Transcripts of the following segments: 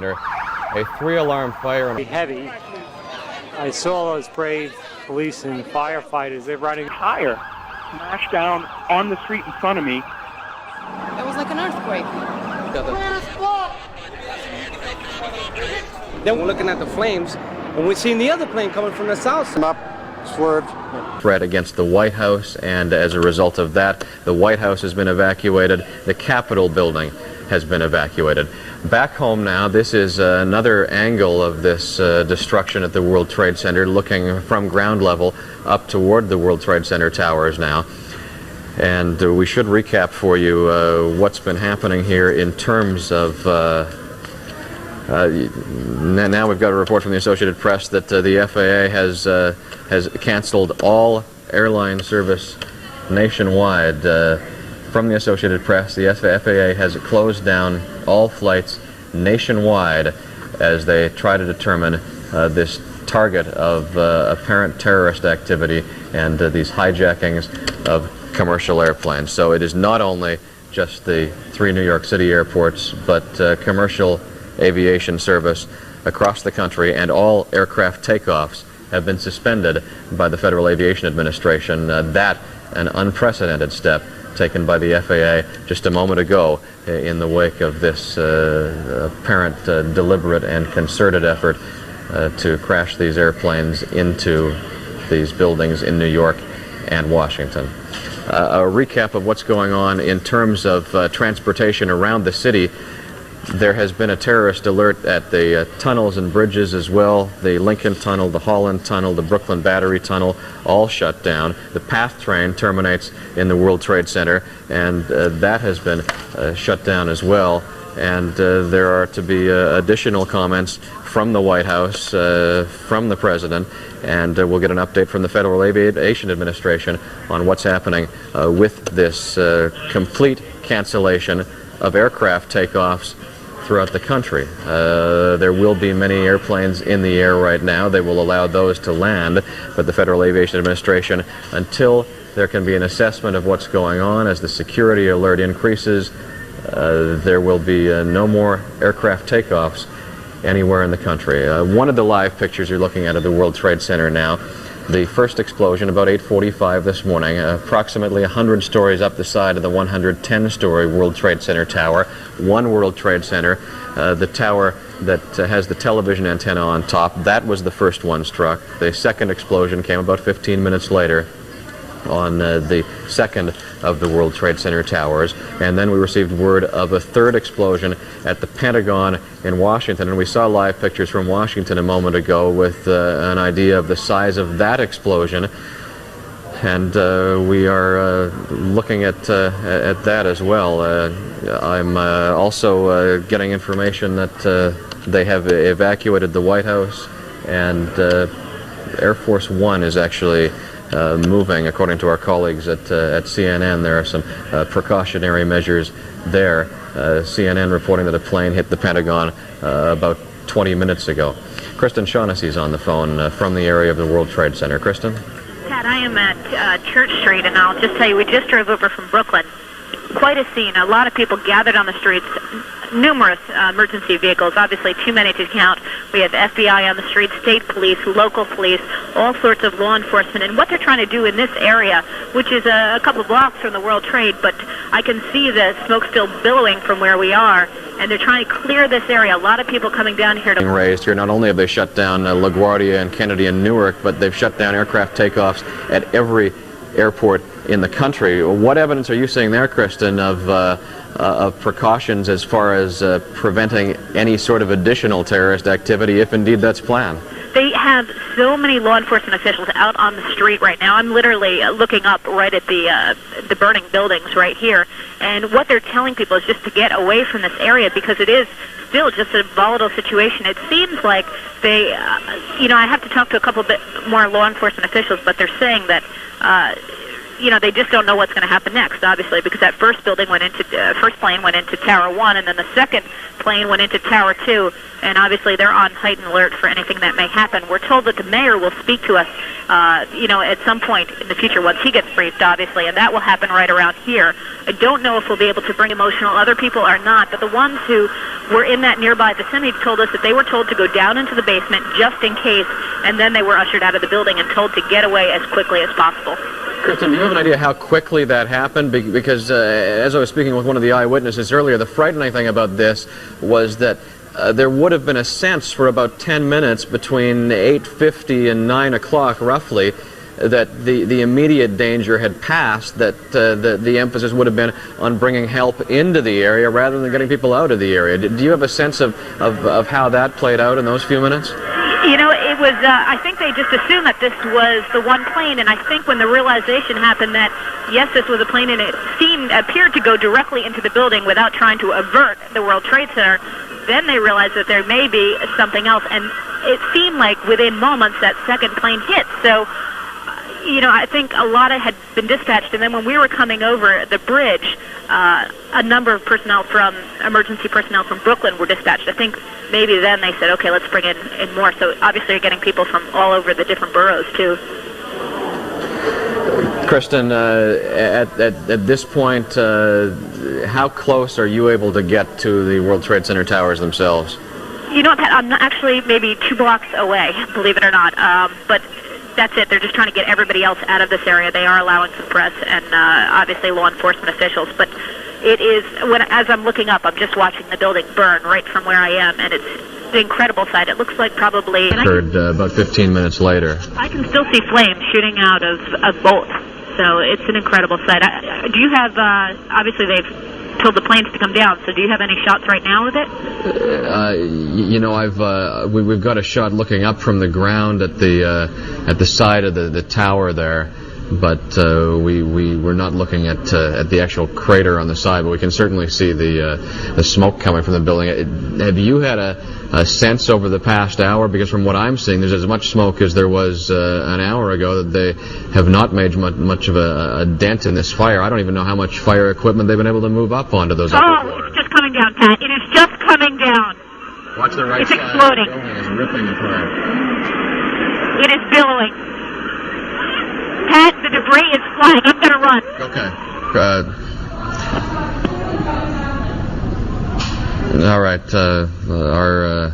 A 3-alarm fire. Heavy. I saw those brave police and firefighters. They're running higher. Smashed down on the street in front of me. It was like an earthquake. Then we're looking at the flames, and we're seeing the other plane coming from the south. Up, swerved. Threat against the White House, and as a result of that, the White House has been evacuated. The Capitol building has been evacuated. Back home now, this is another angle of this destruction at the World Trade Center, looking from ground level up toward the World Trade Center towers now. And we should recap for you what's been happening here in terms of now we've got a report from the Associated Press that the FAA has canceled all airline service nationwide. From the Associated Press, the FAA has closed down all flights nationwide as they try to determine this target of apparent terrorist activity and these hijackings of commercial airplanes. So it is not only just the 3 New York City airports, but commercial aviation service across the country, and all aircraft takeoffs have been suspended by the Federal Aviation Administration. That an unprecedented step taken by the FAA just a moment ago in the wake of this apparent deliberate and concerted effort to crash these airplanes into these buildings in New York and Washington. A recap of what's going on in terms of transportation around the city. There has been a terrorist alert at the tunnels and bridges as well. The Lincoln Tunnel, the Holland Tunnel, the Brooklyn Battery Tunnel, all shut down. The PATH train terminates in the World Trade Center, and that has been shut down as well. And there are to be additional comments from the White House, from the President, and we'll get an update from the Federal Aviation Administration on what's happening with this complete cancellation of aircraft takeoffs throughout the country. There will be many airplanes in the air right now. They will allow those to land, but the Federal Aviation Administration, until there can be an assessment of what's going on as the security alert increases, there will be no more aircraft takeoffs anywhere in the country. One of the live pictures you're looking at the World Trade Center now, the first explosion about 8:45 this morning, approximately 100 stories up the side of the 110-story World Trade Center tower. One World Trade Center, the tower that has the television antenna on top, that was the first one struck. The second explosion came about 15 minutes later on the second of the World Trade Center towers, and then we received word of a third explosion at the Pentagon in Washington, and we saw live pictures from Washington a moment ago with an idea of the size of that explosion, and we are looking at that as well. I'm also getting information that they have evacuated the White House, and Air Force One is actually moving, according to our colleagues at CNN. There are some precautionary measures there. CNN reporting that a plane hit the Pentagon about 20 minutes ago. Kristen S is on the phone from the area of the World Trade Center. Kristen? Ted, I am at Church Street, and I'll just tell you, we just drove over from Brooklyn. Quite a scene. A lot of people gathered on the streets. Numerous emergency vehicles, obviously too many to count. We have FBI on the street, state police, local police, all sorts of law enforcement. And what they're trying to do in this area, which is a couple blocks from the World Trade, but I can see the smoke still billowing from where we are, and they're trying to clear this area. A lot of people coming down here to... Raised here. Not only have they shut down LaGuardia and Kennedy and Newark, but they've shut down aircraft takeoffs at every airport in the country. What evidence are you seeing there, Kristen, of precautions as far as preventing any sort of additional terrorist activity, if indeed that's planned? They have so many law enforcement officials out on the street right now. I'm literally looking up right at the burning buildings right here, and what they're telling people is just to get away from this area because it is still just a volatile situation. It seems like they, I have to talk to a couple bit more law enforcement officials, but they're saying that they just don't know what's going to happen next, obviously, because that first plane went into Tower 1, and then the second plane went into Tower 2, and obviously they're on heightened alert for anything that may happen. We're told that the mayor will speak to us, at some point in the future once he gets briefed, obviously, and that will happen right around here. I don't know if we'll be able to bring emotional. Other people are not, but the ones who were in that nearby vicinity told us that they were told to go down into the basement just in case, and then they were ushered out of the building and told to get away as quickly as possible. Kristen, do you have an idea how quickly that happened? Because as I was speaking with one of the eyewitnesses earlier, the frightening thing about this was that there would have been a sense for about 10 minutes between 8:50 and 9 o'clock, roughly, that the immediate danger had passed, that the emphasis would have been on bringing help into the area rather than getting people out of the area. Do you have a sense of how that played out in those few minutes? It was, I think they just assumed that this was the one plane, and I think when the realization happened that, yes, this was a plane, and it appeared to go directly into the building without trying to avert the World Trade Center, then they realized that there may be something else, and it seemed like within moments that second plane hit. So, I think a lot had been dispatched, and then when we were coming over the bridge, a number of emergency personnel from Brooklyn were dispatched. I think maybe then they said, okay, let's bring in more. So obviously you're getting people from all over the different boroughs, too. Kristen, at this point, how close are you able to get to the World Trade Center towers themselves? Pat, I'm actually maybe 2 blocks away, believe it or not. But that's it. They're just trying to get everybody else out of this area. They are allowing some press and obviously law enforcement officials. But it is, as I'm looking up, I'm just watching the building burn right from where I am, and it's an incredible sight. It looks like probably... Occurred about 15 minutes later. I can still see flames shooting out of both, so it's an incredible sight. Do you have, obviously they've told the planes to come down, so do you have any shots right now of it? We've got a shot looking up from the ground at the side of the tower there, but we're not looking at the actual crater on the side, but we can certainly see the smoke coming from the building. Have you had a sense over the past hour? Because from what I'm seeing, there's as much smoke as there was an hour ago. That they have not made much of a dent in this fire. I don't even know how much fire equipment they've been able to move up onto those upper floors. It's just coming down, Pat. It is just coming down. Watch the right it's side. Exploding. The building is ripping apart. It is billowing. Pat, the debris is flying. I'm going to run. Okay. All right. Our...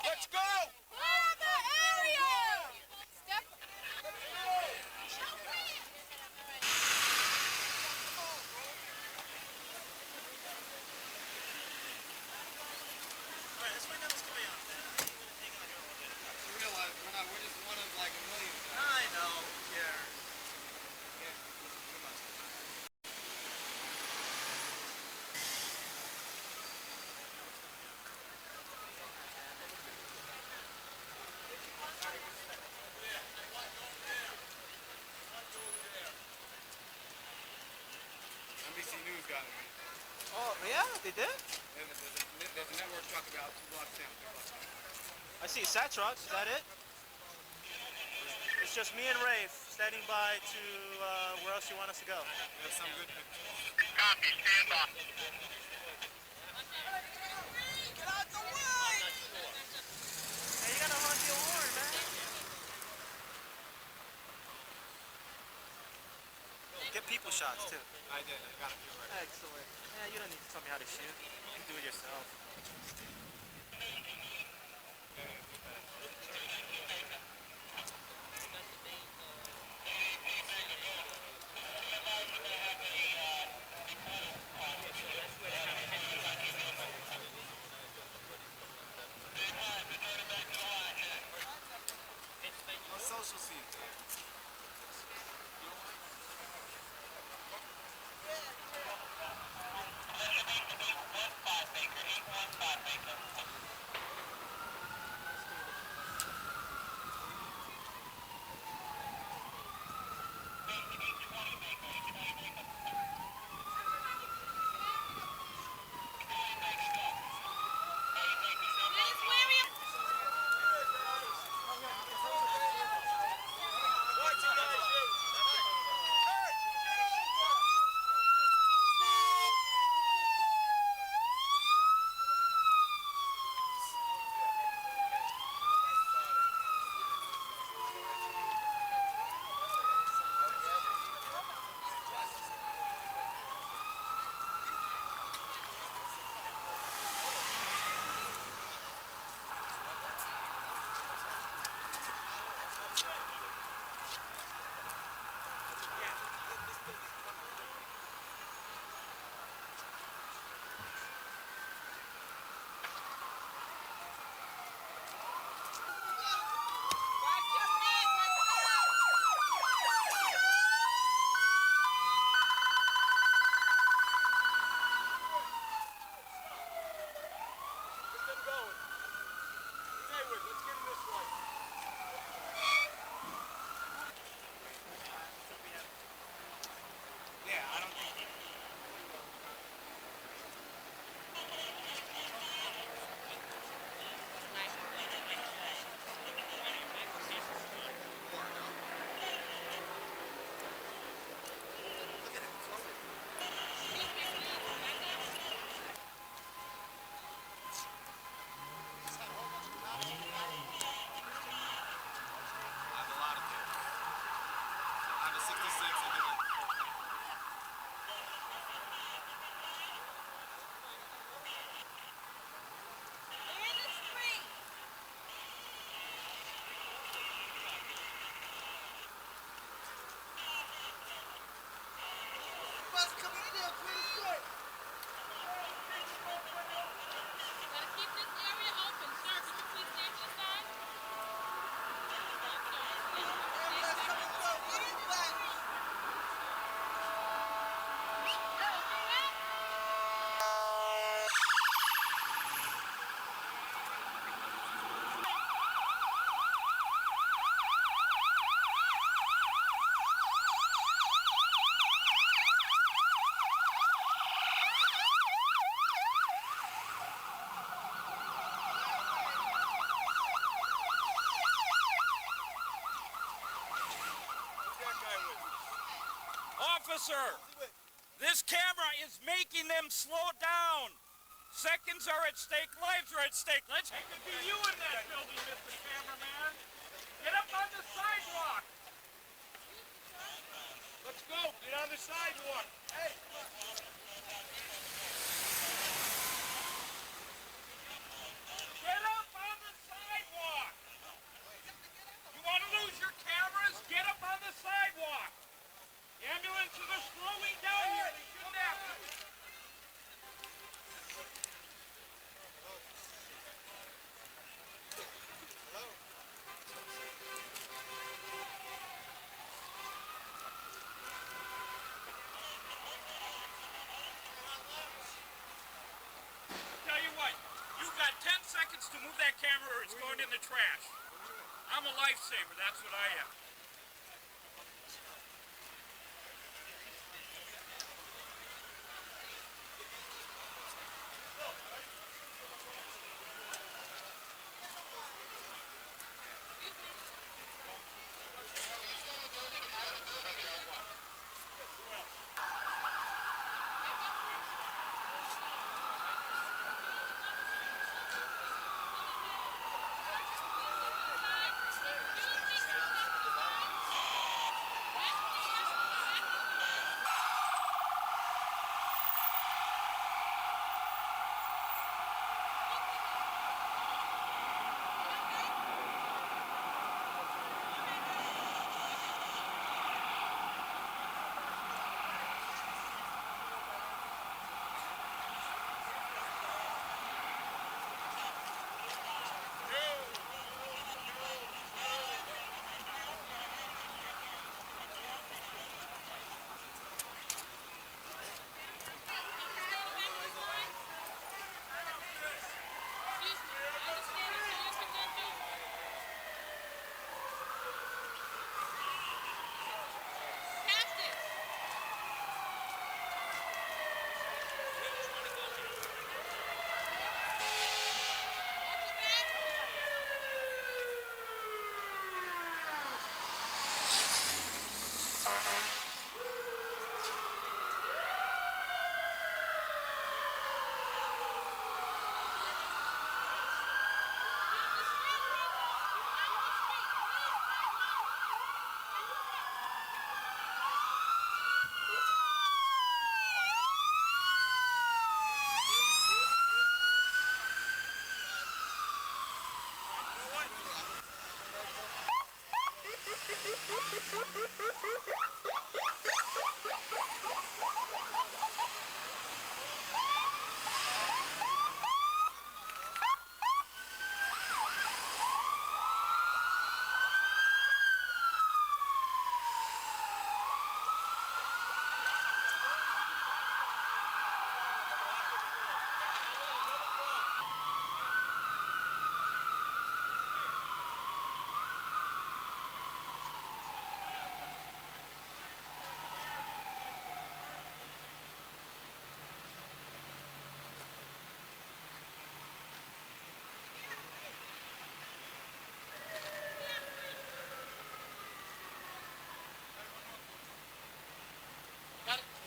Let's go! Clear the area! We're just one of like a million. I know. Yeah. NBC News got me. Oh, yeah? They did? There's a network truck about 2 blocks down. I see a SAT truck. Is that it? It's just me and Rafe standing by to where else you want us to go. That sounds good. Copy. Stand by. Get out the way! Hey, you gotta honk your horn, man. Get people shots too. I did. I got a few already. Excellent. Yeah, you don't need to tell me how to shoot. You can do it yourself. On social scene. Officer, this camera is making them slow down. Seconds are at stake, lives are at stake. Let's hate to be you in that building, Mr. Cameraman. Get up on the sidewalk. Let's go, get on the sidewalk. Hey. Get up on the sidewalk. You want to lose your cameras? Get up on the sidewalk. The ambulances are slowing down here. They shouldn't have to. Tell you what, you've got 10 seconds to move that camera or it's going in the trash. I'm a lifesaver, that's what I am.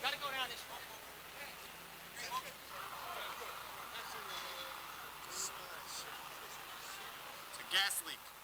Gotta go down this way. It's a gas leak.